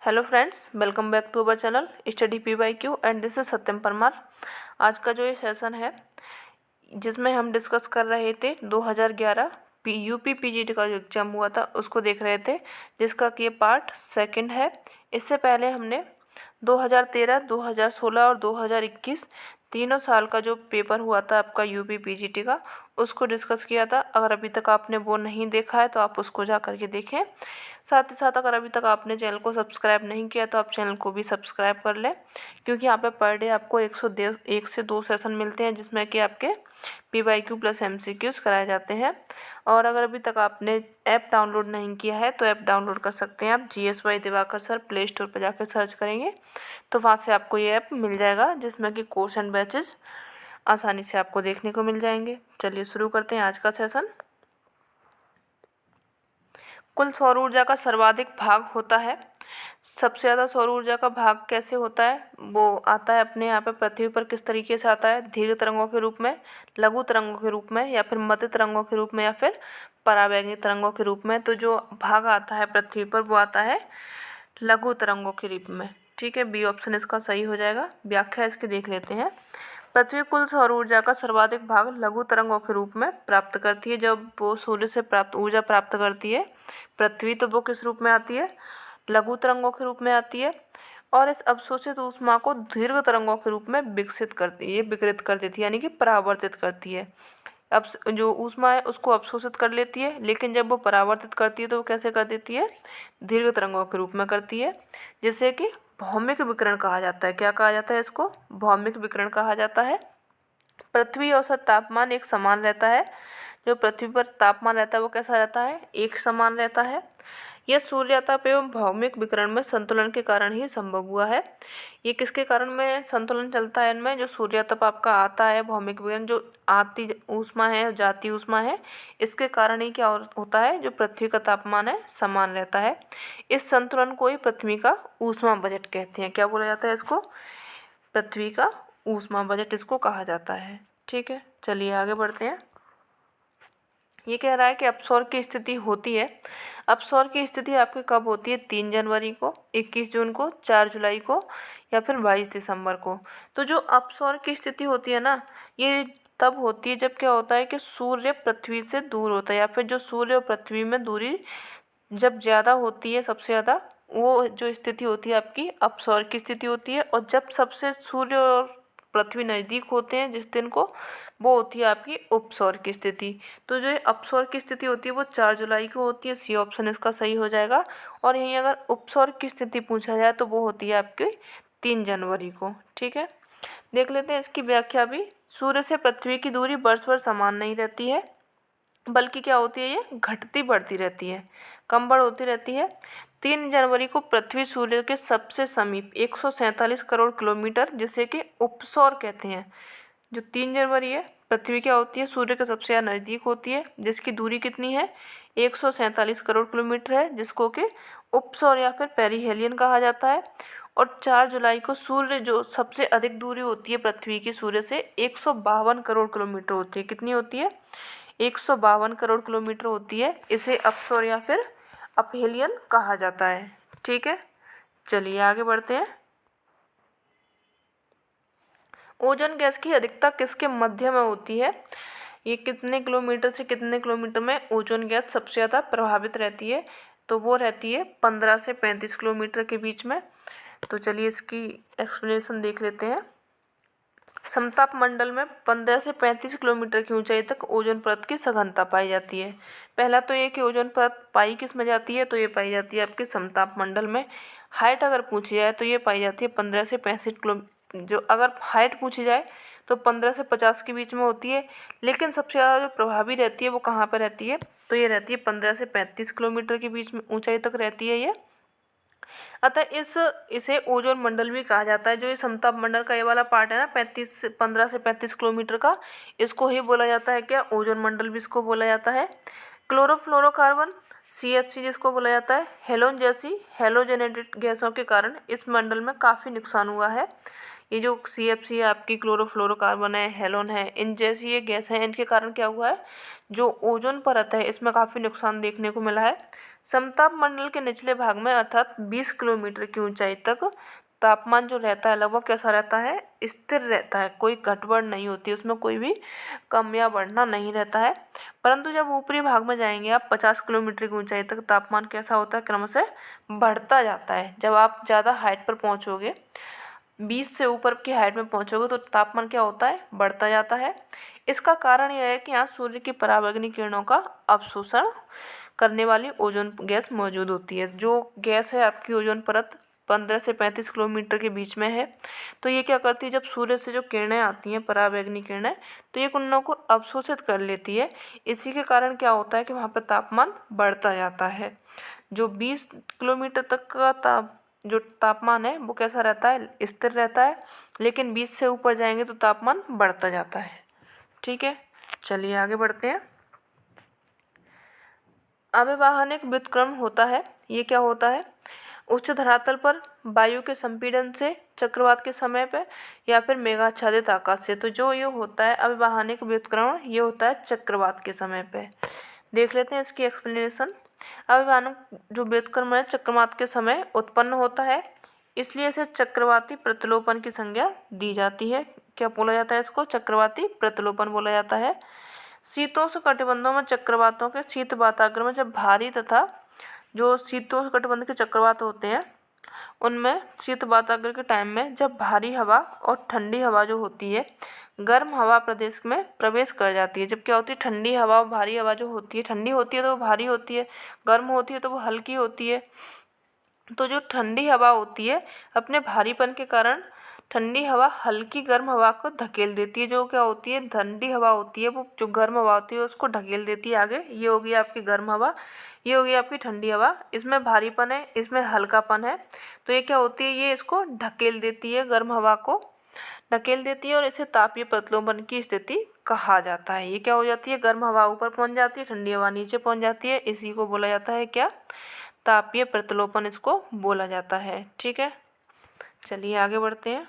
Hello friends, welcome back to our channel study PYQ and this is Satyam Parmar. आज का जो ये सेशन है जिसमें हम डिस्कस कर रहे थे 2011 यूपी PGT का जो एग्ज़ाम हुआ था उसको देख रहे थे, जिसका कि ये पार्ट सेकंड है। इससे पहले हमने 2013, 2016 और 2021 तीनों साल का जो पेपर हुआ था आपका यूपी PGT का उसको डिस्कस किया था। अगर अभी तक आपने वो नहीं देखा है तो आप उसको जा कर के देखें। साथ ही साथ अगर अभी तक आपने चैनल को सब्सक्राइब नहीं किया तो आप चैनल को भी सब्सक्राइब कर लें, क्योंकि यहाँ पे पर डे आपको 1 से 2 सेशन मिलते हैं जिसमें कि आपके PYQ प्लस MCQs कराए जाते हैं। और अगर अभी तक आपने ऐप डाउनलोड नहीं किया है तो ऐप डाउनलोड कर सकते हैं आप। GSY Diwakar sir play store पर जाकर सर्च करेंगे तो वहाँ से आपको ये ऐप मिल जाएगा, जिसमें कि कोर्स एंड बैचेस आसानी से आपको देखने को मिल जाएंगे। चलिए शुरू करते हैं आज का सेशन। कुल सौर ऊर्जा का सर्वाधिक भाग होता है। सबसे ज़्यादा सौर ऊर्जा का भाग कैसे होता है, वो आता है अपने यहाँ पे पृथ्वी पर किस तरीके से आता है, दीर्घ तरंगों के रूप में, लघु तरंगों के रूप में, या फिर मध्य तरंगों के रूप में, या फिर परावैंगी तरंगों के रूप में। तो जो भाग आता है पृथ्वी पर वो आता है लघु तरंगों के रूप में। ठीक है, बी ऑप्शन इसका सही हो जाएगा। व्याख्या इसकी देख लेते हैं। पृथ्वी कुल सौर ऊर्जा का सर्वाधिक भाग लघु तरंगों के रूप में प्राप्त करती है। जब वो सूर्य से प्राप्त ऊर्जा प्राप्त करती है पृथ्वी, तो वो किस रूप में आती है, लघु तरंगों के रूप में आती है। और इस अवशोषित ऊष्मा को दीर्घ तरंगों के रूप में विकसित करती है, विकिरित कर देती है, यानी कि परावर्तित करती है। अब जो ऊष्मा है उसको अवशोषित कर लेती है, लेकिन जब वो परावर्तित करती है तो वो कैसे कर देती है, दीर्घ तरंगों के रूप में करती है, जिसे कि भौमिक विकिरण कहा जाता है। क्या कहा जाता है इसको, भौमिक विकिरण कहा जाता है। पृथ्वी औसत तापमान एक समान रहता है। जो पृथ्वी पर तापमान रहता है वो कैसा रहता है, एक समान रहता है। यह सूर्याताप एवं भौमिक विकिरण में संतुलन के कारण ही संभव हुआ है। ये किसके कारण में संतुलन चलता है इनमें, जो सूर्याताप आपका आता है, भौमिक विकिरण जो आती ऊष्मा है, जाती ऊष्मा है, इसके कारण ही क्या होता है, जो पृथ्वी का तापमान है समान रहता है। इस संतुलन को ही पृथ्वी का ऊष्मा बजट कहते हैं। क्या बोला जाता है इसको, पृथ्वी का ऊष्मा बजट इसको कहा जाता है। ठीक है, चलिए आगे बढ़ते हैं। ये कह रहा है कि अपसौर की स्थिति होती है। अपसौर की स्थिति आपकी कब होती है, 3 जनवरी को, 21 जून को, 4 जुलाई को, या फिर 22 दिसंबर को। तो जो अपसौर की स्थिति होती है ना, ये तब होती है जब क्या होता है कि सूर्य पृथ्वी से दूर होता है, या फिर जो सूर्य और पृथ्वी में दूरी जब ज़्यादा होती है, सबसे ज़्यादा, वो जो स्थिति होती है आपकी अपसौर की स्थिति होती है। और जब सबसे सूर्य और पृथ्वी नज़दीक होते हैं जिस दिन को, वो होती है आपकी उपसौर की स्थिति। तो जो अपसौर की स्थिति होती है वो 4 जुलाई को होती है। सी ऑप्शन इसका सही हो जाएगा। और यहीं अगर उपसौर की स्थिति पूछा जाए तो वो होती है आपकी 3 जनवरी को। ठीक है, देख लेते हैं इसकी व्याख्या भी। सूर्य से पृथ्वी की दूरी वर्ष भर समान नहीं रहती है, बल्कि क्या होती है, ये घटती बढ़ती रहती है, कम बढ़ होती रहती है। 3 जनवरी को पृथ्वी सूर्य के सबसे समीप 147 करोड़ किलोमीटर, जिसे कि उपसौर कहते हैं। जो 3 जनवरी है, पृथ्वी क्या होती है, सूर्य के सबसे ज़्यादा नज़दीक होती है, जिसकी दूरी कितनी है, 147 करोड़ किलोमीटर है, जिसको कि उपसौर या फिर पेरिहेलियन कहा जाता है। और 4 जुलाई को सूर्य जो सबसे अधिक दूरी होती है पृथ्वी की सूर्य से, 152 करोड़ किलोमीटर होती है। कितनी होती है, 152 करोड़ किलोमीटर होती है। इसे अपसौर या फिर अपहेलियन कहा जाता है। ठीक है, चलिए आगे बढ़ते हैं। ओजोन गैस की अधिकता किसके मध्य में होती है, ये कितने किलोमीटर से कितने किलोमीटर में ओजोन गैस सबसे ज़्यादा प्रभावित रहती है, तो वो रहती है 15 से 35 किलोमीटर के बीच में। तो चलिए इसकी एक्सप्लेनेशन देख लेते हैं। समताप मंडल में 15 से 35 किलोमीटर की ऊंचाई तक ओजोन परत की सघनता पाई जाती है। पहला तो ये कि ओजोन परत पाई किस में जाती है, तो ये पाई जाती है आपके समताप मंडल में। हाइट अगर पूछी जाए तो ये पाई जाती है 15 से 65 किलो, जो अगर हाइट पूछी जाए तो 15 से 50 के बीच में होती है। लेकिन सबसे ज़्यादा जो प्रभावी रहती है वो कहाँ पर रहती है, तो ये रहती है 15 से 35 किलोमीटर के बीच में ऊंचाई तक रहती है ये। अतः इसे ओजोन मंडल भी कहा जाता है। जो ये समताप मंडल का ये वाला पार्ट है ना, 15 से 35 किलोमीटर का, इसको ही बोला जाता है क्या, ओजोन मंडल भी इसको बोला जाता है। क्लोरोफ्लोरोकार्बन CFC जिसको बोला जाता है, हेलोन जैसी हेलोजेनेटेड गैसों के कारण इस मंडल में काफ़ी नुकसान हुआ है। ये जो CFC है आपकी, क्लोरोफ्लोरोकार्बन है, हेलोन है, इन जैसी ये गैस है, इनके कारण क्या हुआ है, जो ओजोन परत है इसमें काफ़ी नुकसान देखने को मिला है। समताप मंडल के निचले भाग में अर्थात 20 किलोमीटर की ऊंचाई तक तापमान जो रहता है लगभग कैसा रहता है, स्थिर रहता है, कोई घटबढ़ नहीं होती, उसमें कोई भी कम या बढ़ना नहीं रहता है। परंतु जब ऊपरी भाग में जाएंगे आप 50 किलोमीटर की ऊंचाई तक तापमान कैसा होता है, क्रमशः बढ़ता जाता है। जब आप ज़्यादा हाइट पर पहुंचोगे, 20 से ऊपर की हाइट में पहुंचोगे तो तापमान क्या होता है, बढ़ता जाता है। इसका कारण यह है कि यहाँ सूर्य की पराबैंगनी किरणों का अवशोषण करने वाली ओजोन गैस मौजूद होती है। जो गैस है आपकी ओजोन परत 15 से 35 किलोमीटर के बीच में है। तो ये क्या करती है, जब सूर्य से जो किरणें आती हैं पराबैंगनी किरणें, तो ये उन लोगों को अवशोषित कर लेती है। इसी के कारण क्या होता है कि वहाँ पर तापमान बढ़ता जाता है। जो 20 किलोमीटर तक का जो तापमान है वो कैसा रहता है, स्थिर रहता है, लेकिन 20 से ऊपर जाएंगे तो तापमान बढ़ता जाता है। ठीक है, चलिए आगे बढ़ते हैं। अभिवाहनिक व्युत्क्रमण होता है, ये क्या होता है, उच्च धरातल पर वायु के संपीड़न से चक्रवात के समय पे या फिर मेघाच्छादित आकाश से। तो जो ये होता है अभिवाहनिक व्युत्क्रमण, ये होता है चक्रवात के समय पे। देख लेते हैं इसकी एक्सप्लेनेशन। अभिवाहनिक जो व्युत्क्रमण है चक्रवात के समय उत्पन्न होता है, इसलिए इसे चक्रवाती प्रतिलोपन की संज्ञा दी जाती है। क्या बोला जाता है इसको, चक्रवाती प्रतिलोपन बोला जाता है। शीतोष्ण कटिबंधों में चक्रवातों के शीत वातावरण में जब भारी तथा जो शीतोष्ण कटिबंध के चक्रवात होते हैं उनमें शीत वातावरण के टाइम में जब भारी हवा और ठंडी हवा जो होती है, गर्म हवा प्रदेश में प्रवेश कर जाती है। जब क्या होती है, ठंडी हवा और भारी हवा जो होती है, ठंडी होती है तो वो भारी होती है, गर्म होती है तो वो हल्की होती है। तो जो ठंडी हवा होती है अपने भारीपन के कारण ठंडी हवा हल्की गर्म हवा को धकेल देती है। जो क्या होती है, ठंडी हवा होती है वो जो गर्म हवा होती है उसको ढकेल देती है आगे। ये होगी आपकी गर्म हवा, ये होगी आपकी ठंडी हवा। इसमें भारीपन है, इसमें हल्कापन है। तो ये क्या होती है, ये इसको ढकेल देती है, गर्म हवा को ढकेल देती है और इसे तापीय प्रतिलोपन की स्थिति कहा जाता है। ये क्या हो जाती है, गर्म हवा ऊपर पहुंच जाती है, ठंडी हवा नीचे पहुंच जाती है। इसी को बोला जाता है क्या, तापीय प्रतिलोपन इसको बोला जाता है। ठीक है, चलिए आगे बढ़ते हैं।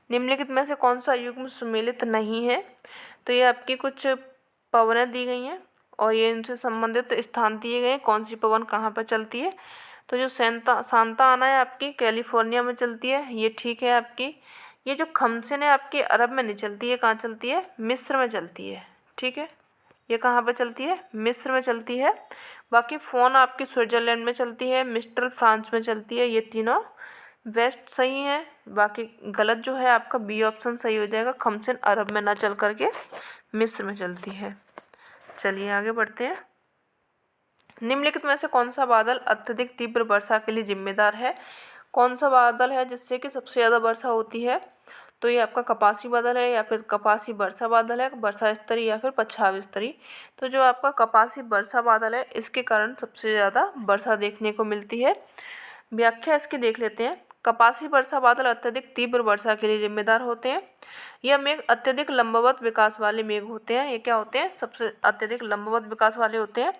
निम्नलिखित में से कौन सा युग्म सुमेलित नहीं है। तो ये आपकी कुछ पवनें दी गई हैं और ये इनसे संबंधित स्थान दिए गए हैं, कौन सी पवन कहाँ पर चलती है। तो जो सांता आना है आपकी कैलिफोर्निया में चलती है, ये ठीक है आपकी। ये जो खमसिन है आपकी अरब में नहीं चलती है, कहाँ चलती है, मिस्र में चलती है। ठीक है, ये कहाँ पर चलती है, मिस्र में चलती है। बाकी फ़ोन आपकी स्विट्ज़रलैंड में चलती है, मिस्ट्रल फ्रांस में चलती है। ये तीनों वेस्ट सही है। बाकी गलत जो है आपका बी ऑप्शन सही हो जाएगा, खमसिन अरब में ना चल करके मिस्र में चलती है। चलिए आगे बढ़ते हैं। निम्नलिखित में से कौन सा बादल अत्यधिक तीव्र वर्षा के लिए जिम्मेदार है। कौन सा बादल है जिससे कि सबसे ज़्यादा वर्षा होती है। तो ये आपका कपासी बादल है या फिर कपासी वर्षा बादल है, वर्षा स्तरीय या फिर पच्छाव स्तरीय। तो जो आपका कपासी वर्षा बादल है इसके कारण सबसे ज़्यादा वर्षा देखने को मिलती है। व्याख्या इसकी देख लेते हैं। कपासी वर्षा बादल अत्यधिक तीव्र वर्षा के लिए जिम्मेदार होते हैं। यह मेघ अत्यधिक लंबवत विकास वाले मेघ होते हैं। ये क्या होते हैं, सबसे अत्यधिक लंबवत विकास वाले होते हैं।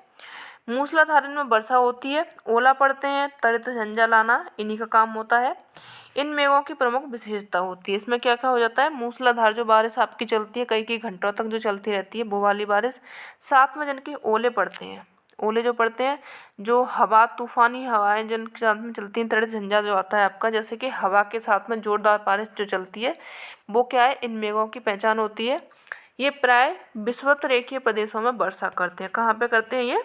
मूसलाधार में वर्षा होती है, ओला पड़ते हैं, त्वरित झंझा लाना इन्हीं का काम होता है। इन मेघों की प्रमुख विशेषता होती है, इसमें क्या क्या हो जाता है, मूसलाधार जो बारिश आपकी चलती है कई कई घंटों तक जो चलती रहती है वो वाली बारिश, साथ में जिनके ओले पड़ते हैं, ओले जो पड़ते हैं, जो हवा तूफानी हवाएं जिनके साथ में चलती हैं, त्वरित झंझा जो आता है आपका, जैसे कि हवा के साथ में जोरदार बारिश जो चलती है वो क्या है, इन मेघों की पहचान होती है। ये प्राय विषुवत रेखीय प्रदेशों में वर्षा करते हैं। कहाँ पे करते हैं ये,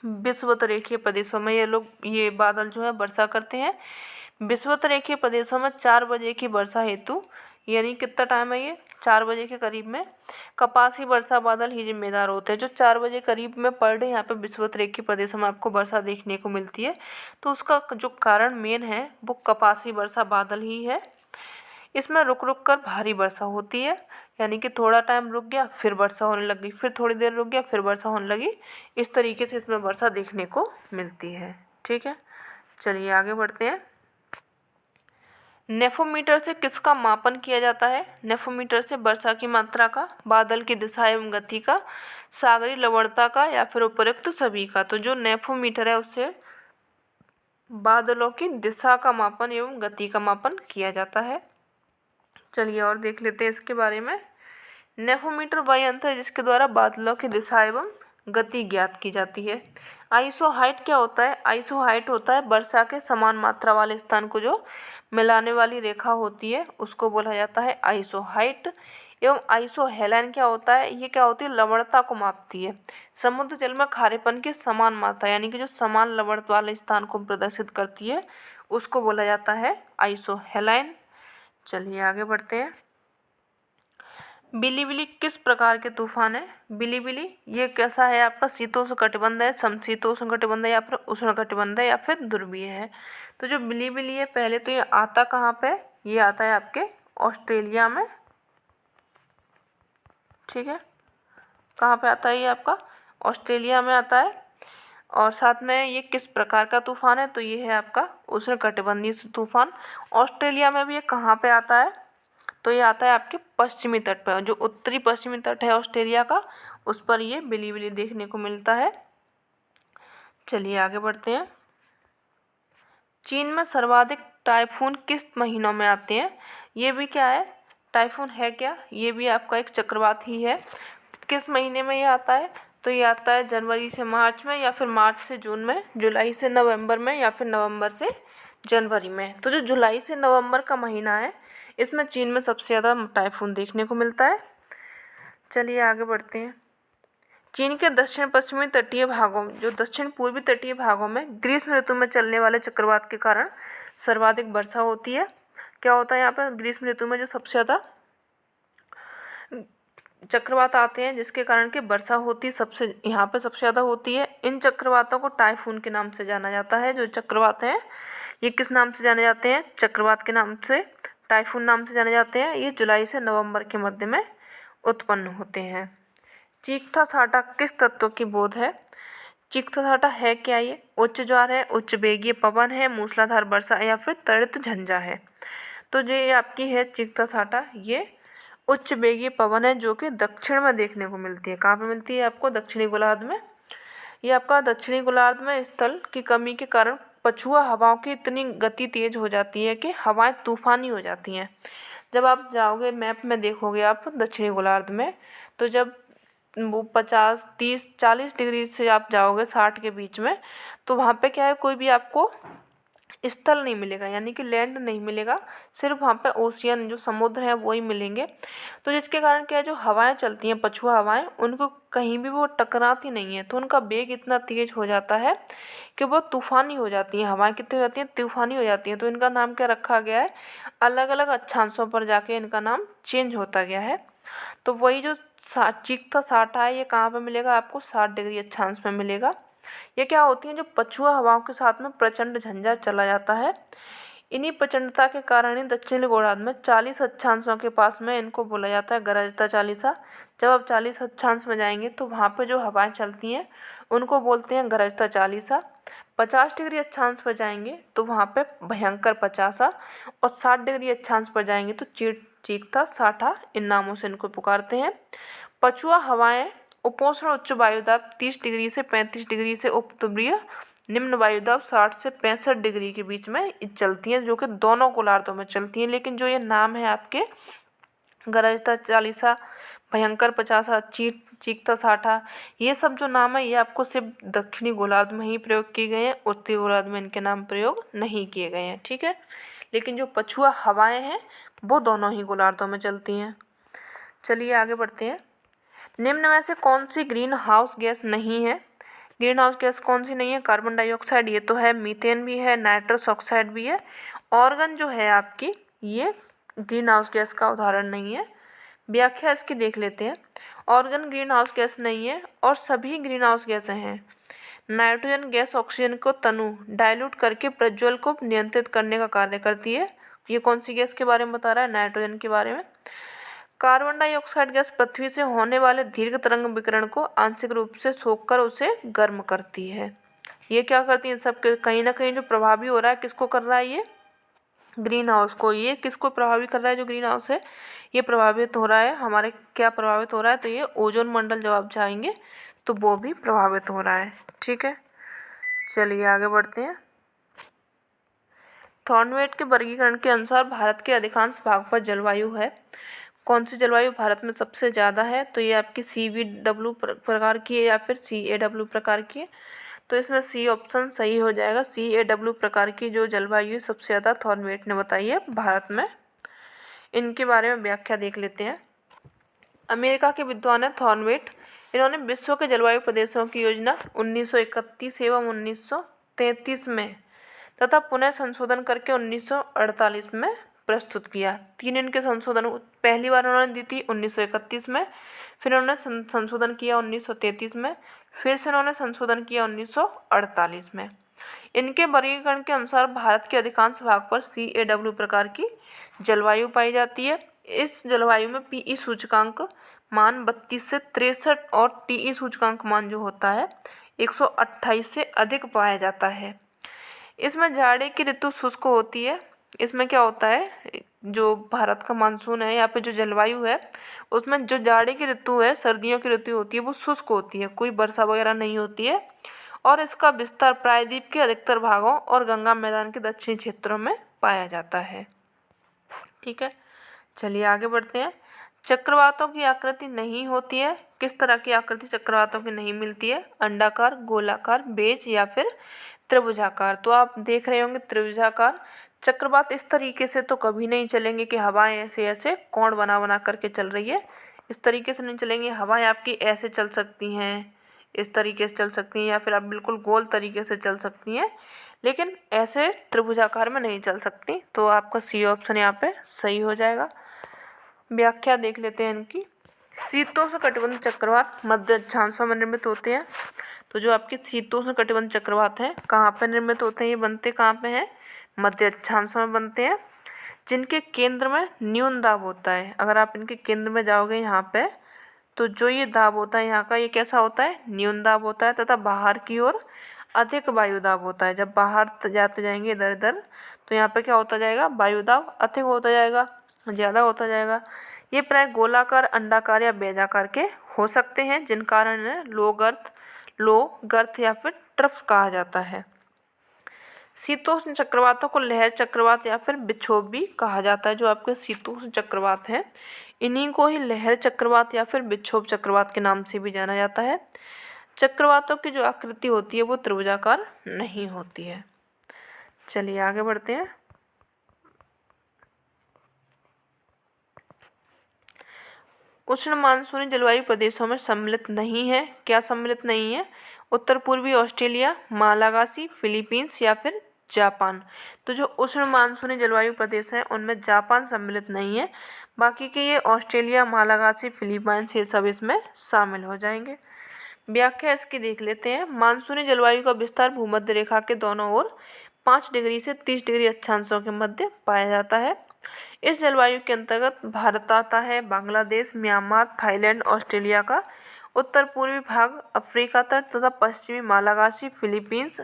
विषुवत रेखीय प्रदेशों में ये लोग, ये बादल जो है वर्षा करते हैं। विषुवत रेखीय प्रदेशों में 4 बजे की वर्षा हेतु, यानी कितना टाइम है ये, 4 बजे के करीब में कपासी वर्षा बादल ही जिम्मेदार होते हैं। जो 4 बजे करीब में पर डे यहाँ पे विषुवत रेखीय प्रदेशों में आपको वर्षा देखने को मिलती है, तो उसका जो कारण मेन है वो कपासी वर्षा बादल ही है। इसमें रुक रुक कर भारी वर्षा होती है, यानी कि थोड़ा टाइम रुक गया फिर वर्षा होने लगी, फिर थोड़ी देर रुक गया फिर वर्षा होने लगी। इस तरीके से इसमें वर्षा देखने को मिलती है। ठीक है, चलिए आगे बढ़ते हैं। नेफोमीटर से किसका मापन किया जाता है। नेफोमीटर से वर्षा की मात्रा का, बादल की दिशा एवं गति का, सागरीय लवणता का या फिर उपयुक्त सभी का। तो जो नेफोमीटर है उससे बादलों की दिशा का मापन एवं गति का मापन किया जाता है। चलिए और देख लेते हैं इसके बारे में। नेफोमीटर वह यंत्र है जिसके द्वारा बादलों की दिशा एवं गति ज्ञात की जाती है। आइसोहाइट क्या होता है? आइसोहाइट होता है वर्षा के समान मात्रा वाले स्थान को जो मिलाने वाली रेखा होती है उसको बोला जाता है आइसोहाइट। एवं आइसोहेलेन क्या होता है? ये क्या होती है? लवणता को मापती है। समुद्र जल में खारेपन की समान मात्रा यानी कि जो समान लवण वाले स्थान को प्रदर्शित करती है उसको बोला जाता है आइसोहेलाइन। चलिए आगे बढ़ते हैं। बिलिबिली किस प्रकार के तूफान है? बिलिबिली ये कैसा है? आपका शीतोष्ण है, समशीतोष्ण है, या फिर उष्ण है, या फिर ध्रुवीय है। तो जो बिलिबिली है पहले तो ये आता कहाँ पे? ये आता है आपके ऑस्ट्रेलिया में। ठीक है, कहाँ पे आता है ये? आपका ऑस्ट्रेलिया में आता है। और साथ में ये किस प्रकार का तूफान है? तो ये है आपका उष्णकटिबंधीय तूफान। ऑस्ट्रेलिया में भी ये कहाँ पे आता है? तो ये आता है आपके पश्चिमी तट पर, जो उत्तरी पश्चिमी तट है ऑस्ट्रेलिया का उस पर ये बिलिबिली देखने को मिलता है। चलिए आगे बढ़ते हैं। चीन में सर्वाधिक टाइफून किस महीनों में आते हैं? ये भी क्या है? टाइफून है क्या? ये भी आपका एक चक्रवात ही है। किस महीने में ये आता है? तो ये आता है जनवरी से मार्च में, या फिर मार्च से जून में, जुलाई से नवंबर में, या फिर नवंबर से जनवरी में। तो जो जुलाई से नवंबर का महीना है इसमें चीन में सबसे ज़्यादा टाइफून देखने को मिलता है। चलिए आगे बढ़ते हैं। चीन के दक्षिण पश्चिमी तटीय भागों, जो दक्षिण पूर्वी तटीय भागों में ग्रीष्म ऋतु में चलने वाले चक्रवात के कारण सर्वाधिक वर्षा होती है। क्या होता है यहाँ पर? ग्रीष्म ऋतु में जो सबसे ज़्यादा चक्रवात आते हैं जिसके कारण कि वर्षा होती है, सबसे यहाँ पे सबसे ज़्यादा होती है। इन चक्रवातों को टाइफून के नाम से जाना जाता है। जो चक्रवात हैं ये किस नाम से जाने जाते हैं? चक्रवात के नाम से, टाइफून नाम से जाने जाते हैं। ये जुलाई से नवंबर के मध्य में उत्पन्न होते हैं। चीखता साटा किस तत्व की बोध है? चीखता साटा है क्या? ये उच्च ज्वार है, उच्च वेगीय पवन है, मूसलाधार वर्षा, या फिर त्वरित झंझा है। तो जो ये आपकी है चीखता साटा, ये उच्च वेगीय पवन है जो कि दक्षिण में देखने को मिलती है। कहाँ पे मिलती है? आपको दक्षिणी गोलार्ध में। ये आपका दक्षिणी गोलार्ध में स्थल की कमी के कारण पछुआ हवाओं की इतनी गति तेज हो जाती है कि हवाएं तूफानी हो जाती हैं। जब आप जाओगे मैप में देखोगे आप दक्षिणी गोलार्ध में, तो जब वो 50, 30, 40 डिग्री से आप जाओगे 60 के बीच में, तो वहाँ पे क्या है, कोई भी आपको स्थल नहीं मिलेगा, यानी कि लैंड नहीं मिलेगा। सिर्फ वहाँ पे ओशियन, जो समुद्र है वो ही मिलेंगे। तो जिसके कारण क्या है, जो हवाएं चलती हैं, पछुआ हवाएं, उनको कहीं भी वो टकराती नहीं है, तो उनका वेग इतना तेज हो जाता है कि वो तूफानी हो जाती हैं। हवाएं कितनी हो जाती हैं? तूफानी हो जाती हैं। तो इनका नाम क्या रखा गया है? अलग अलग अक्षांशों पर जाके इनका नाम चेंज होता गया है। तो वही जो चीखता साटा है ये कहाँ पे मिलेगा? आपको 60 डिग्री अक्षांश में मिलेगा। ये क्या होती हैं? जो पछुआ हवाओं के साथ में प्रचंड झंझा चला जाता है। इन्हीं प्रचंडता के कारण ही दक्षिणी गोलार्ध में 40 अक्षांशों के पास में इनको बोला जाता है गरजता चालीसा। जब आप 40 अक्षांश में जाएंगे तो वहाँ पे जो हवाएं चलती हैं उनको बोलते हैं गरजता चालीसा। 50 डिग्री अक्षांश पर जाएंगे तो वहाँ पे भयंकर पचासा, और 60 डिग्री अक्षांश पर जाएंगे तो चीखता साठा, इन नामों से इनको पुकारते हैं। पछुआ हवाएं उपोष्ण उच्च वायुदाब 30 डिग्री से 35 डिग्री से उपध्रुवीय निम्न वायुदाब 60 से 65 डिग्री के बीच में चलती हैं, जो कि दोनों गोलार्धों में चलती हैं। लेकिन जो ये नाम है आपके गरजता चालीसा, भयंकर पचासा, चीखता साठा, ये सब जो नाम है ये आपको सिर्फ दक्षिणी गोलार्ध में ही प्रयोग किए गए हैं, उत्तरी गोलार्ध में इनके नाम प्रयोग नहीं किए गए हैं। ठीक है, लेकिन जो पछुआ हवाएं हैं वो दोनों ही गोलार्धों में चलती हैं। चलिए आगे बढ़ते हैं। निम्न में से कौन सी ग्रीन हाउस गैस नहीं है? ग्रीन हाउस गैस कौन सी नहीं है? कार्बन डाइऑक्साइड ये तो है, मीथेन भी है, नाइट्रस ऑक्साइड भी है। ऑर्गन जो है आपकी, ये ग्रीन हाउस गैस का उदाहरण नहीं है। व्याख्या इसकी देख लेते हैं। ऑर्गन ग्रीन हाउस गैस नहीं है और सभी ग्रीन हाउस गैसें हैं। नाइट्रोजन गैस ऑक्सीजन को तनु डाइल्यूट करके प्रज्वल को नियंत्रित करने का कार्य करती है। ये कौन सी गैस के बारे में बता रहा है? नाइट्रोजन के बारे में। कार्बन डाइऑक्साइड गैस पृथ्वी से होने वाले दीर्घ तरंग विकिरण को आंशिक रूप से सोखकर उसे गर्म करती है। ये क्या करती है? सब कहीं ना कहीं जो प्रभावी हो रहा है, किसको कर रहा है? ये ग्रीन हाउस को। ये किसको प्रभावित कर रहा है? जो ग्रीन हाउस है ये प्रभावित हो रहा है हमारे, क्या प्रभावित हो रहा है? तो ये ओजोन मंडल, जब आप जाएंगे तो वो भी प्रभावित हो रहा है। ठीक है, चलिए आगे बढ़ते हैं। थॉर्नवेट के वर्गीकरण के अनुसार भारत के अधिकांश भाग पर जलवायु है। कौन सी जलवायु भारत में सबसे ज़्यादा है? तो ये आपकी CVW प्रकार की है या फिर CAW प्रकार की है। तो इसमें सी ऑप्शन सही हो जाएगा। CAW प्रकार की जो जलवायु है सबसे ज़्यादा थॉर्नवेट ने बताई है भारत में। इनके बारे में व्याख्या देख लेते हैं। अमेरिका के विद्वान है थॉर्नवेट। इन्होंने विश्व के जलवायु प्रदेशों की योजना 1931 एवं 1933 में तथा पुनः संशोधन करके 1948 में प्रस्तुत किया। 3 इनके संशोधन पहली बार उन्होंने दी थी 1931 में, फिर उन्होंने संशोधन किया 1933 में, फिर से उन्होंने संशोधन किया 1948 में। इनके वर्गीकरण के अनुसार भारत के अधिकांश भाग पर CAW प्रकार की जलवायु पाई जाती है। इस जलवायु में PE सूचकांक मान 32 से 63 और TE सूचकांक मान जो होता है 128 से अधिक पाया जाता है। इसमें जाड़े की ऋतु शुष्क होती है। इसमें क्या होता है, जो भारत का मानसून है या फिर जो जलवायु है उसमें जो जाड़े की ऋतु है, सर्दियों की ऋतु होती है, वो शुष्क होती है, कोई वर्षा वगैरह नहीं होती है। और इसका विस्तार प्रायद्वीप के अधिकतर भागों और गंगा मैदान के दक्षिणी क्षेत्रों में पाया जाता है। ठीक है, चलिए आगे बढ़ते हैं। चक्रवातों की आकृति नहीं होती है। किस तरह की आकृति चक्रवातों की नहीं मिलती है? अंडाकार, गोलाकार, बेज या फिर त्रिभुजाकार। तो आप देख रहे होंगे त्रिभुजाकार। चक्रवात इस तरीके से तो कभी नहीं चलेंगे कि हवाएं ऐसे ऐसे कोण बना बना करके चल रही है, इस तरीके से नहीं चलेंगे। हवाएं आपकी ऐसे चल सकती हैं, इस तरीके से चल सकती हैं, या फिर आप बिल्कुल गोल तरीके से चल सकती हैं, लेकिन ऐसे त्रिभुजाकार में नहीं चल सकती। तो आपका सी ऑप्शन यहाँ पे सही हो जाएगा। व्याख्या देख लेते हैं इनकी। शीतोष्ण कटिबंध चक्रवात मध्य अक्षांशों में निर्मित होते हैं। तो जो आपके शीतोष्ण कटिबंध चक्रवात हैं कहाँ पे निर्मित होते हैं? ये बनते कहाँ पे हैं? मध्य अक्षांशों में बनते हैं, जिनके केंद्र में न्यून दाब होता है। अगर आप इनके केंद्र में जाओगे यहाँ पे, तो जो ये दाब होता है यहाँ का, ये कैसा होता है? न्यून दाब होता है, तथा बाहर की ओर अधिक वायु दाब होता है। जब बाहर जाते जाएंगे इधर इधर, तो यहाँ पे क्या होता जाएगा? वायु दाब अधिक होता जाएगा, ज़्यादा होता जाएगा। ये प्राय गोलाकार, अंडाकार या बेजाकार के हो सकते हैं, जिन कारण इन्हें लो गर्त या फिर ट्रफ कहा जाता है। शीतोष्ण चक्रवातों को लहर चक्रवात या फिर विक्षोभ भी कहा जाता है। जो आपके शीतोष्ण चक्रवात हैं इन्हीं को ही लहर चक्रवात या फिर विक्षोभ चक्रवात के नाम से भी जाना जाता है। चक्रवातों की जो आकृति होती है वो त्रिभुजाकार नहीं होती है। चलिए आगे बढ़ते हैं। उष्ण मानसूनी जलवायु प्रदेशों में सम्मिलित नहीं है। क्या सम्मिलित नहीं है? उत्तर पूर्वी ऑस्ट्रेलिया, मालागासी, फिलीपींस या फिर जापान। तो जो उष्ण मानसूनी जलवायु प्रदेश हैं उनमें जापान सम्मिलित नहीं है, बाकी के ये ऑस्ट्रेलिया, मालागासी, फिलीपींस ये सब इसमें शामिल हो जाएंगे। व्याख्या इसकी देख लेते हैं। मानसूनी जलवायु का विस्तार भूमध्य रेखा के दोनों ओर 5 डिग्री से 30 डिग्री अक्षांशों के मध्य पाया जाता है। इस जलवायु के अंतर्गत भारत आता है, बांग्लादेश, म्यांमार, थाईलैंड, ऑस्ट्रेलिया का उत्तर पूर्वी भाग, अफ्रीका तट तथा पश्चिमी मालागासी, फिलीपींस,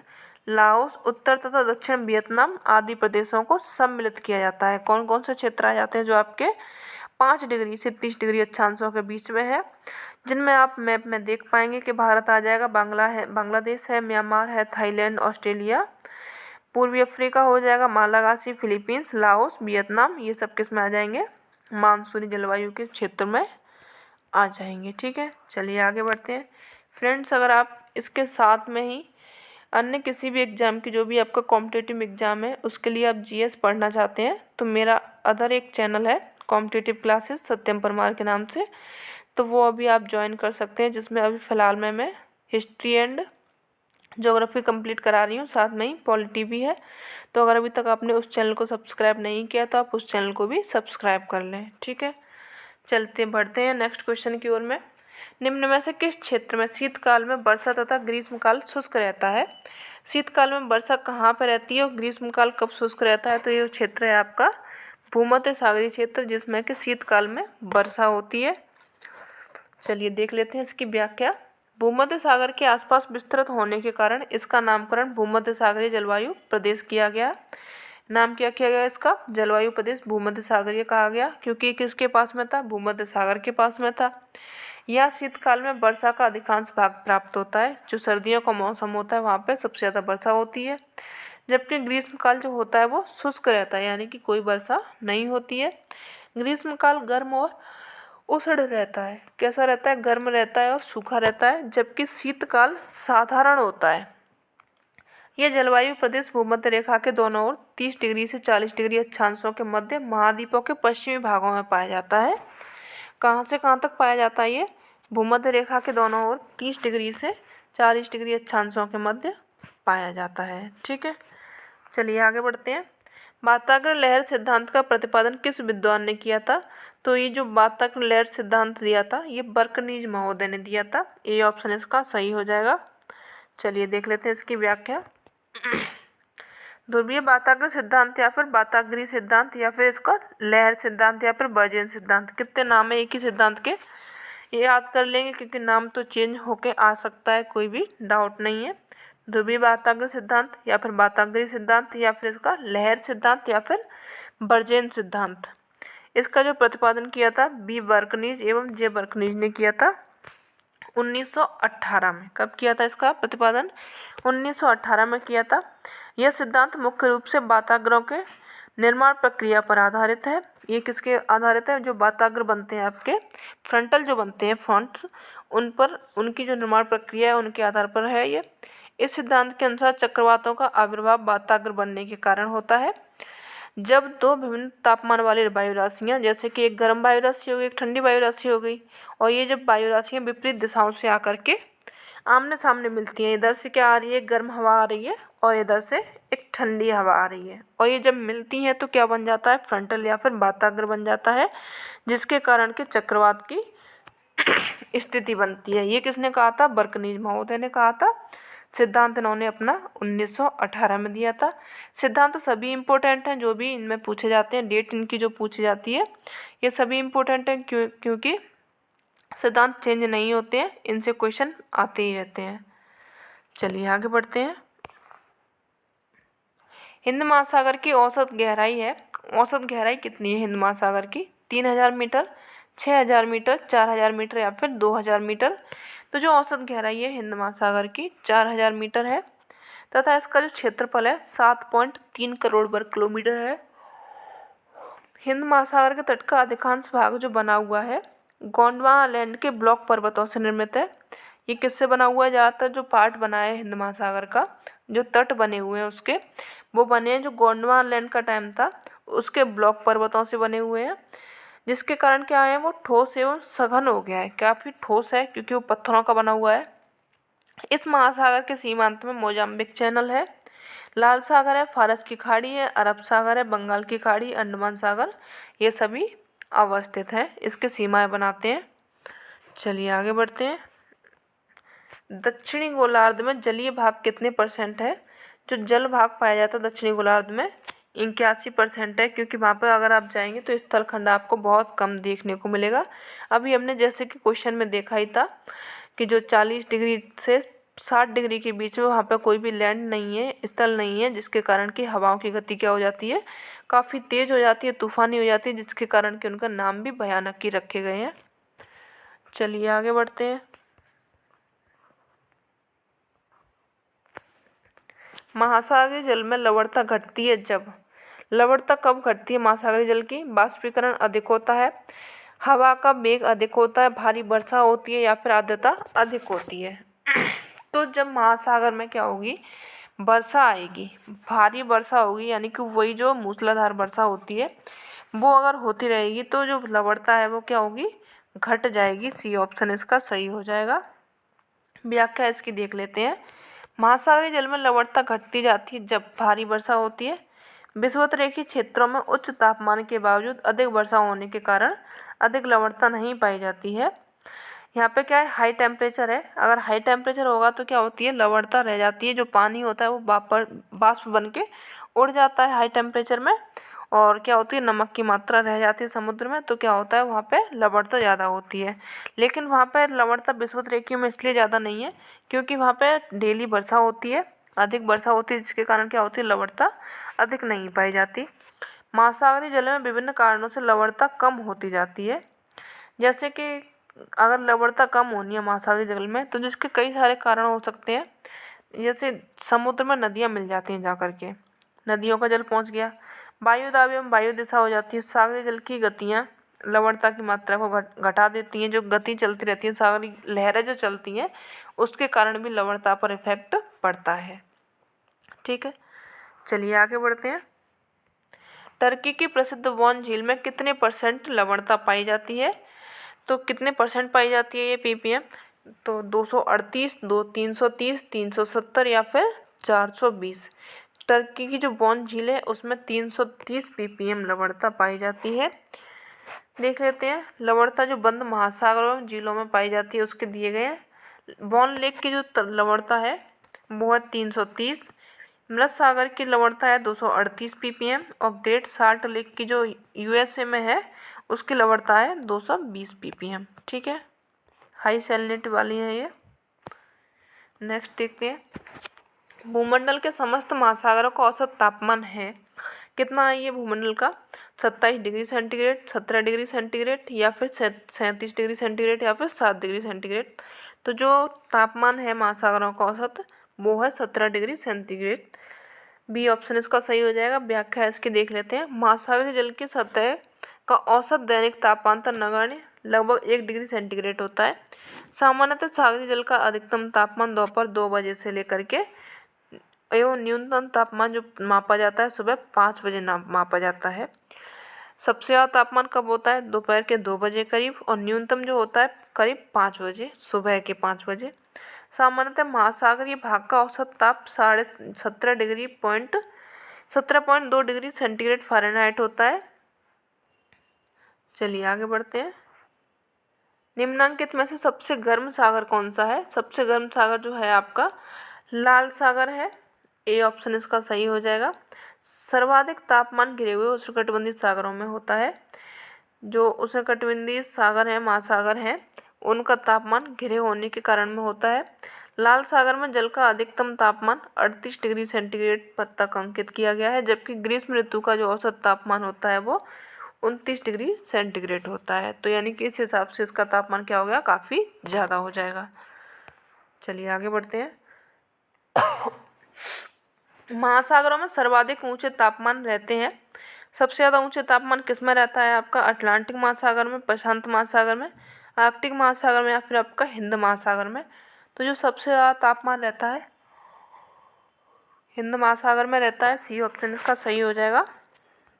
लाओस, उत्तर तथा दक्षिण वियतनाम आदि प्रदेशों को सम्मिलित किया जाता है। कौन कौन से क्षेत्र आ जाते हैं? जो आपके 5 डिग्री से 30 डिग्री अक्षांशों के बीच में है, जिनमें आप मैप में देख पाएंगे कि भारत आ जाएगा, बांग्लादेश है, म्यांमार है, थाईलैंड, ऑस्ट्रेलिया, पूर्वी अफ्रीका हो जाएगा, मालागासी, फिलीपींस, लाओस, वियतनाम, ये सब किस में आ जाएंगे? मानसूनी जलवायु के क्षेत्र में आ जाएंगे। ठीक है, चलिए आगे बढ़ते हैं। फ्रेंड्स, अगर आप इसके साथ में ही अन्य किसी भी एग्ज़ाम की, जो भी आपका कॉम्पिटिटिव एग्ज़ाम है उसके लिए आप जीएस पढ़ना चाहते हैं, तो मेरा अदर एक चैनल है कॉम्पिटिटिव क्लासेस सत्यम परमार के नाम से, तो वो अभी आप ज्वाइन कर सकते हैं, जिसमें अभी फ़िलहाल मैं हिस्ट्री एंड ज्योग्राफी कंप्लीट करा रही हूँ, साथ में ही पॉलिटी भी है। तो अगर अभी तक आपने उस चैनल को सब्सक्राइब नहीं किया तो आप उस चैनल को भी सब्सक्राइब कर लें। ठीक है, चलते बढ़ते हैं नेक्स्ट क्वेश्चन की ओर में। निम्न में से किस क्षेत्र में शीतकाल में वर्षा तथा ग्रीष्मकाल शुष्क रहता है? शीतकाल में वर्षा कहाँ पर रहती है और ग्रीष्मकाल कब शुष्क रहता है? तो ये क्षेत्र है आपका भूमध्य सागरीय क्षेत्र, जिसमें कि शीतकाल में वर्षा होती है। चलिए देख लेते हैं इसकी व्याख्या। भूमध्य सागर के आसपास विस्तृत होने के कारण इसका नामकरण भूमध्य सागरीय जलवायु प्रदेश किया गया। नाम क्या किया गया इसका? जलवायु प्रदेश भूमध्य सागरीय कहा गया, क्योंकि किसके पास में था? भूमध्य सागर के पास में था। यह शीतकाल में वर्षा का अधिकांश भाग प्राप्त होता है। जो सर्दियों का मौसम होता है वहाँ पे सबसे ज़्यादा वर्षा होती है, जबकि ग्रीष्मकाल जो होता है वो शुष्क रहता है, यानी कि कोई वर्षा नहीं होती है। ग्रीष्मकाल गर्म और उष्ण रहता है। कैसा रहता है? गर्म रहता है और सूखा रहता है, जबकि शीतकाल साधारण होता है। यह जलवायु प्रदेश भूमध्य रेखा के दोनों ओर 30 डिग्री से 40 डिग्री अक्षांशों के मध्य महाद्वीपों के पश्चिमी भागों में पाया जाता है। कहाँ से कहाँ तक पाया जाता है ये? भूमध्य रेखा के दोनों ओर 30 डिग्री से 40 डिग्री अक्षांशों के मध्य पाया जाता है। ठीक है, चलिए आगे बढ़ते हैं। वाताग्र लहर सिद्धांत का प्रतिपादन किस विद्वान ने किया था? तो ये जो वाताग्र लहर सिद्धांत दिया था, ये बर्कनीज महोदय ने दिया था। ए ऑप्शन इसका सही हो जाएगा। चलिए देख लेते हैं इसकी व्याख्या। ध्रुवीय वाताग्र सिद्धांत या फिर वाताग्रीय सिद्धांत या फिर इसका लहर सिद्धांत या फिर बर्जेन सिद्धांत, कितने नाम है एक ही सिद्धांत के, ये याद कर लेंगे क्योंकि नाम तो चेंज होके आ सकता है, कोई भी डाउट नहीं है। ध्रुवीय वाताग्र सिद्धांत या फिर वाताग्रीय सिद्धांत या फिर इसका लहर सिद्धांत या फिर बर्जेन सिद्धांत। इसका जो प्रतिपादन किया था बी बर्कनीज एवं जे बर्कनीज ने किया था 1918 में। कब किया था इसका प्रतिपादन? 1918 में किया था। यह सिद्धांत मुख्य रूप से वाताग्रों के निर्माण प्रक्रिया पर आधारित है। ये किसके आधारित है? जो वाताग्र बनते हैं आपके फ्रंटल जो बनते हैं फ्रंट्स, उन पर उनकी जो निर्माण प्रक्रिया है उनके आधार पर है ये। इस सिद्धांत के अनुसार चक्रवातों का आविर्भाव वाताग्र बनने के कारण होता है। जब दो विभिन्न तापमान वाली वायु राशियाँ, जैसे कि एक गर्म वायु राशि हो गई, एक ठंडी वायु राशि हो गई, और ये जब वायु राशियाँ विपरीत दिशाओं से आकर के आमने सामने मिलती हैं, इधर से क्या आ रही है? गर्म हवा आ रही है और इधर से एक ठंडी हवा आ रही है, और ये जब मिलती हैं तो क्या बन जाता है? फ्रंटल या फिर वाताग्र बन जाता है, जिसके कारण के चक्रवात की स्थिति बनती है। ये किसने कहा था? बर्कनीज महोदय ने कहा था। सिद्धांत इन्होंने अपना 1918 में दिया था। सिद्धांत सभी इम्पोर्टेंट हैं, जो भी इनमें पूछे जाते हैं, डेट इनकी जो पूछी जाती है ये सभी इम्पोर्टेंट हैं, क्योंकि सिद्धांत चेंज नहीं होते हैं, इनसे क्वेश्चन आते ही रहते हैं। चलिए आगे बढ़ते हैं। हिंद महासागर की औसत गहराई है, औसत गहराई कितनी है हिंद महासागर की? 3000 मीटर, 6000 मीटर, 4000 मीटर या फिर 2000 मीटर। तो जो औसत गहराई है हिंद महासागर की 4000 मीटर है, तथा इसका जो क्षेत्रफल है 7.3 करोड़ वर्ग किलोमीटर है। हिंद महासागर के तट का अधिकांश भाग जो बना हुआ है गोंडवाना के ब्लॉक पर्वतों से निर्मित है। ये किससे बना हुआ है? ज़्यादातर जो पार्ट बना है हिंद महासागर का, जो तट बने हुए हैं उसके, वो बने हैं जो गोंडवाना का टाइम था उसके ब्लॉक पर्वतों से बने हुए हैं, जिसके कारण क्या है? वो ठोस एवं सघन हो गया है, काफ़ी ठोस है क्योंकि वो पत्थरों का बना हुआ है। इस महासागर के सीमांत में मोजाम्बिक चैनल है, लाल सागर है, फारस की खाड़ी है, अरब सागर है, बंगाल की खाड़ी, अंडमान सागर, ये सभी अवस्थित हैं, इसके सीमाएं बनाते हैं। चलिए आगे बढ़ते हैं। दक्षिणी गोलार्ध में जलीय भाग कितने % है? जो जल भाग पाया जाता है दक्षिणी गोलार्ध में 81% है, क्योंकि वहाँ पर अगर आप जाएंगे तो स्थलखंड आपको बहुत कम देखने को मिलेगा। अभी हमने जैसे कि क्वेश्चन में देखा ही था कि जो 40 डिग्री से 60 डिग्री के बीच में वहाँ पर कोई भी लैंड नहीं है, स्थल नहीं है, जिसके कारण कि हवाओं की गति क्या हो जाती है? काफ़ी तेज़ हो जाती है, तूफानी हो जाती है, जिसके कारण कि उनका नाम भी भयानक ही रखे गए हैं। चलिए आगे बढ़ते हैं। महासागरीय जल में लवणता घटती है जब, लवणता कब घटती है महासागरीय जल की? बाष्पीकरण अधिक होता है, हवा का वेग अधिक होता है, भारी वर्षा होती है या फिर आर्द्रता अधिक होती है। तो जब महासागर में क्या होगी? वर्षा आएगी, भारी वर्षा होगी, यानी कि वही जो मूसलाधार वर्षा होती है वो अगर होती रहेगी तो जो लवणता है वो क्या होगी? घट जाएगी। सी ऑप्शन इसका सही हो जाएगा। व्याख्या इसकी देख लेते हैं। महासागरीय जल में लवणता घटती जाती है जब भारी वर्षा होती है, विषुवतरेखीय क्षेत्रों में उच्च तापमान के बावजूद अधिक वर्षा होने के कारण अधिक लवणता नहीं पाई जाती है। यहाँ पे क्या है? हाई टेम्परेचर है, अगर हाई टेम्परेचर होगा तो क्या होती है? लवणता रह जाती है, जो पानी होता है वो बाष्प बन के उड़ जाता है हाई टेम्परेचर में, और क्या होती है? नमक की मात्रा रह जाती है समुद्र में, तो क्या होता है? वहाँ पे लवणता ज़्यादा होती है। लेकिन वहाँ पे लवणता विषुवतरेखीय में इसलिए ज़्यादा नहीं है क्योंकि वहाँ पे डेली वर्षा होती है, अधिक वर्षा होती है, जिसके कारण क्या होती है? लवणता अधिक नहीं पाई जाती। महासागरीय जल में विभिन्न कारणों से लवणता कम होती जाती है। जैसे कि अगर लवणता कम होनी है महासागरीय जल में तो जिसके कई सारे कारण हो सकते हैं। जैसे समुद्र में नदियाँ मिल जाती हैं, जा कर के नदियों का जल पहुँच गया, वायु दाब एवं वायु दिशा हो जाती है। सागरी जल की गतियाँ लवणता की मात्रा को घटा देती हैं। जो गति चलती रहती है, सागरी लहरें जो चलती हैं, उसके कारण भी लवणता पर इफेक्ट पड़ता है। ठीक है, चलिए आगे बढ़ते हैं। टर्की की प्रसिद्ध वॉन झील में कितने % लवणता पाई जाती है? तो कितने % पाई जाती है ये ppm? तो 238, 330, 370 या फिर 420। टर्की की जो वॉन झील है उसमें 330 ppm लवणता पाई जाती है। देख लेते हैं लवणता जो बंद महासागरों एवं झीलों में पाई जाती है उसके दिए गए हैं। वॉन लेक की जो लवणता है वो है 330। मृत सागर की लवणता है 238 ppm और ग्रेट साल्ट लेक की जो यूएसए में है उसकी लवणता है 220 ppm। ठीक है, हाई सैलिनिटी वाली है ये। नेक्स्ट देखते हैं भूमंडल के समस्त महासागरों का औसत तापमान है कितना है ये भूमंडल का? 27 डिग्री सेंटीग्रेड, 17 डिग्री सेंटीग्रेड या फिर 37 डिग्री सेंटीग्रेड या फिर 7 डिग्री सेंटीग्रेड। तो जो तापमान है महासागरों का औसत वो है 17 डिग्री सेंटीग्रेड। बी ऑप्शन इसका सही हो जाएगा। व्याख्या इसकी देख लेते हैं। महासागरीय जल की सतह का औसत दैनिक तापांतर नगण्य लगभग 1 डिग्री सेंटीग्रेड होता है। सामान्यतः सागरीय जल का अधिकतम तापमान दोपहर 2 बजे से लेकर के एवं न्यूनतम तापमान जो मापा जाता है सुबह 5 बजे मापा जाता है। सबसे ज़्यादा तापमान कब होता है? दोपहर के 2 बजे करीब, और न्यूनतम जो होता है करीब 5 बजे, सुबह के 5 बजे। सामान्यतः महासागरीय भाग का औसत ताप 17.2 डिग्री सेंटीग्रेड फ़ारेनहाइट होता है। चलिए आगे बढ़ते हैं। निम्नांकित में से सबसे गर्म सागर कौन सा है? सबसे गर्म सागर जो है आपका लाल सागर है। ए ऑप्शन इसका सही हो जाएगा। सर्वाधिक तापमान घिरे हुए उष्णकटिबंधीय सागरों में होता है। जो उष्णकटिबंधीय सागर हैं, महासागर हैं, उनका तापमान घिरे होने के कारण में होता है। लाल सागर में जल का अधिकतम तापमान 38 डिग्री सेंटीग्रेड तक अंकित किया गया है, जबकि ग्रीष्म ऋतु का जो औसत तापमान होता है वो 29 डिग्री सेंटीग्रेड होता है। तो यानी कि इस हिसाब से इसका तापमान क्या हो गया, काफ़ी ज़्यादा हो जाएगा। चलिए आगे बढ़ते हैं। महासागरों में सर्वाधिक ऊंचे तापमान रहते हैं। सबसे ज़्यादा ऊंचे तापमान किस में रहता है आपका? अटलांटिक महासागर में, प्रशांत महासागर में, आर्कटिक महासागर में या फिर आपका हिंद महासागर में। तो जो सबसे ज़्यादा तापमान रहता है हिंद महासागर में रहता है। सी ऑप्शन इसका सही हो जाएगा।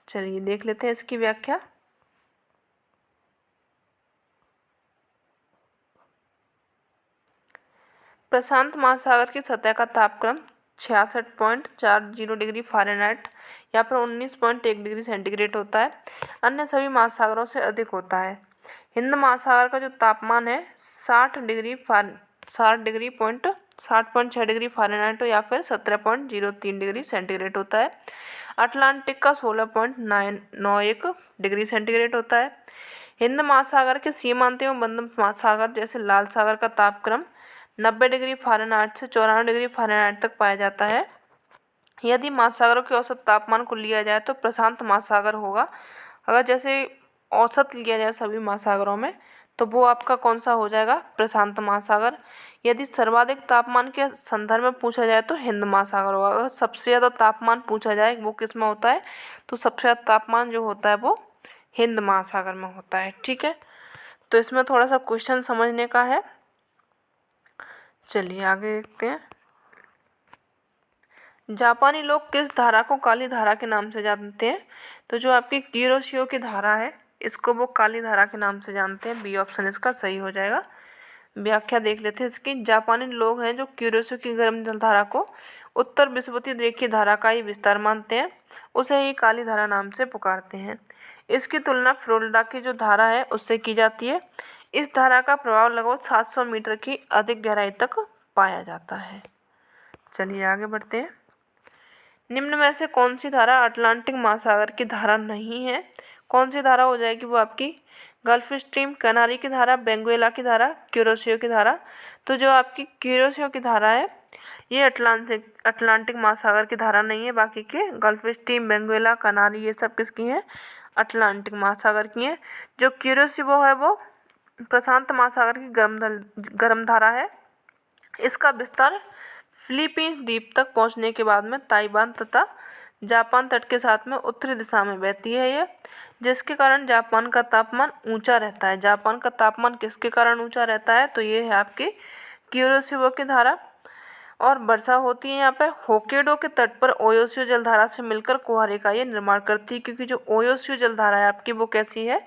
चलिए देख लेते हैं इसकी व्याख्या। प्रशांत महासागर की सतह का तापक्रम 66.40 डिग्री फ़ारेनहाइट या फिर 19.1 डिग्री सेंटीग्रेड होता है। अन्य सभी महासागरों से अधिक होता है। हिंद महासागर का जो तापमान है 60.6 डिग्री फ़ारेनहाइट या फिर 17.03 डिग्री सेंटीग्रेड होता है। अटलांटिक का 16.91 डिग्री सेंटीग्रेड होता है। हिंद महासागर के सीमांत एवं बंद महासागर जैसे लाल सागर का तापक्रम 90 डिग्री फ़ारेनहाइट से 94 डिग्री फ़ारेनहाइट तक पाया जाता है। यदि महासागरों के औसत तापमान को लिया जाए तो प्रशांत महासागर होगा। अगर जैसे औसत लिया जाए सभी महासागरों में तो वो आपका कौन सा हो जाएगा? प्रशांत महासागर। यदि सर्वाधिक तापमान के संदर्भ में पूछा जाए तो हिंद महासागर होगा। अगर सबसे ज़्यादा तापमान पूछा जाए वो किस में होता है तो सबसे ज़्यादा तापमान जो होता है वो हिंद महासागर में होता है। ठीक है, तो इसमें थोड़ा सा क्वेश्चन समझने का है। चलिए आगे देखते हैं। जापानी लोग किस धारा को काली धारा के नाम से जानते हैं? तो जो आपकी क्यूरोसियो की धारा है इसको वो काली धारा के नाम से जानते हैं। बी ऑप्शन इसका सही हो जाएगा। व्याख्या देख लेते हैं इसकी। जापानी लोग हैं जो क्यूरोसियो की गर्म जलधारा को उत्तर विषुवतीय रेखीय धारा का ही विस्तार मानते हैं, उसे ही काली धारा नाम से पुकारते हैं। इसकी तुलना फ्लोरिडा की जो धारा है उससे की जाती है। इस धारा का प्रभाव लगभग 700 मीटर की अधिक गहराई तक पाया जाता है। चलिए आगे बढ़ते हैं। निम्न में से कौन सी धारा अटलांटिक महासागर की धारा नहीं है? कौन सी धारा हो जाएगी वो आपकी? गल्फ स्ट्रीम, कैनारी की धारा, बेंगुएला की धारा, क्यूरोसियो की धारा। तो जो आपकी क्यूरोसियो की धारा है ये अटलांटिक महासागर की धारा नहीं है। बाकी के गल्फ स्ट्रीम, बेंगुएला, कैनारी ये सब किसकी हैं? अटलांटिक महासागर की हैं। जो क्यूरोसियो है वो प्रशांत महासागर की गर्म धारा है। इसका विस्तार फिलीपींस द्वीप तक पहुंचने के बाद में ताइवान तथा जापान तट के साथ में उत्तरी दिशा में बहती है ये, जिसके कारण जापान का तापमान ऊंचा रहता है। जापान का तापमान किसके कारण ऊंचा रहता है, तो ये है आपकी क्यूरोशिबो की धारा। और वर्षा होती है यहाँ पे होक्काइडो के तट पर ओयोशियो जलधारा से मिलकर कुहारे का ये निर्माण करती है, क्योंकि जो ओयोशियो जलधारा है आपकी वो कैसी है,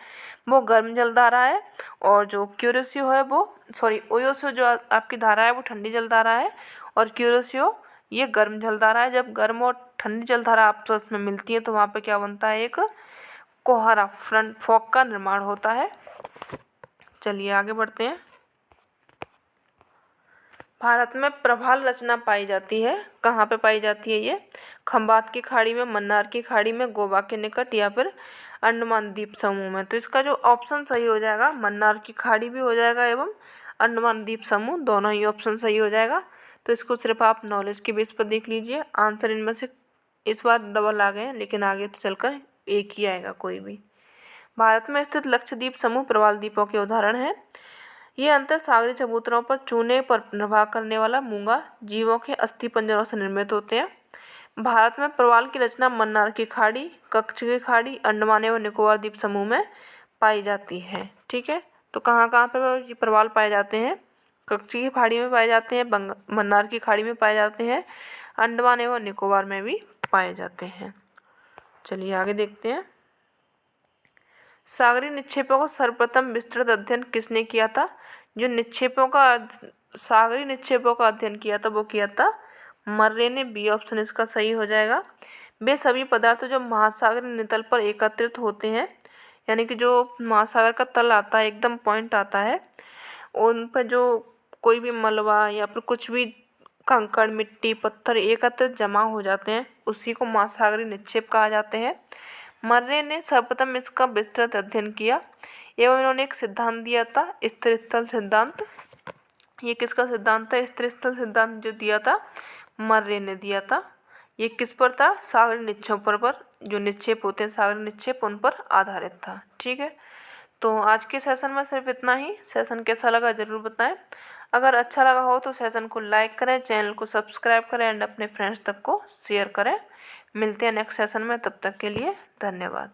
वो गर्म जलधारा है। और जो क्यूरोशियो है वो ओयोशियो जो आपकी धारा है वो ठंडी जलधारा है, और क्यूरोशियो ये गर्म जलधारा है। जब गर्म और ठंडी जलधारा आपस में मिलती है तो वहाँ पे क्या बनता है, एक कोहरा फ्रंट फॉग का निर्माण होता है। चलिए आगे बढ़ते हैं। भारत में प्रवाल रचना पाई जाती है, कहाँ पे पाई जाती है ये, खंबात की खाड़ी में, मन्नार की खाड़ी में, गोवा के निकट, या फिर अंडमान द्वीप समूह में। तो इसका जो ऑप्शन सही हो जाएगा, मन्नार की खाड़ी भी हो जाएगा एवं अंडमान द्वीप समूह, दोनों ही ऑप्शन सही हो जाएगा। तो इसको सिर्फ आप नॉलेज के बेस पर देख लीजिए। आंसर इनमें से इस बार डबल आ गए हैं, लेकिन आगे तो चलकर एक ही आएगा कोई भी। भारत में स्थित लक्षद्वीप समूह प्रवाल द्वीपों के उदाहरण है। ये अंतर सागरी चबूतरों पर चूने पर निर्भर करने वाला मूंगा जीवों के अस्थि पंजरों से निर्मित होते हैं। भारत में प्रवाल की रचना मन्नार की खाड़ी, कच्छ की खाड़ी, अंडमान एवं निकोबार द्वीप समूह में पाई जाती है। ठीक है, तो कहाँ कहाँ पे ये प्रवाल पाए जाते हैं, कच्छ की खाड़ी में पाए जाते हैं, मन्नार की खाड़ी में पाए जाते हैं, अंडमान एवं निकोबार में भी पाए जाते हैं। चलिए आगे देखते हैं। सागरी निक्षेपों का सर्वप्रथम विस्तृत अध्ययन किसने किया था? जो सागरी निक्षेपों का अध्ययन किया था वो किया था मर्रे ने। बी ऑप्शन इसका सही हो जाएगा। वे सभी पदार्थ जो महासागरीय नितल पर एकत्रित होते हैं, यानी कि जो महासागर का तल आता है, एकदम पॉइंट आता है, उन पर जो कोई भी मलबा या फिर कुछ भी कंकड़, मिट्टी, पत्थर एकत्रित जमा हो जाते हैं, उसी को महासागरीय निक्षेप कहा जाते हैं। मर्रे ने सर्वप्रथम इसका विस्तृत अध्ययन किया एवं इन्होंने एक सिद्धांत दिया था, स्थिर स्थल सिद्धांत। ये किसका सिद्धांत है? स्थिर स्थल सिद्धांत जो दिया था मर्रे ने दिया था। ये किस पर था? सागरीय निक्षेपों पर, जो निक्षेप होते हैं सागरीय निक्षेप, उन पर आधारित था। ठीक है, तो आज के सेशन में सिर्फ इतना ही। सेशन कैसा लगा ज़रूर बताएं। अगर अच्छा लगा हो तो सेशन को लाइक करें, चैनल को सब्सक्राइब करें एंड अपने फ्रेंड्स तक को शेयर करें। मिलते हैं नेक्स्ट सेशन में, तब तक के लिए धन्यवाद।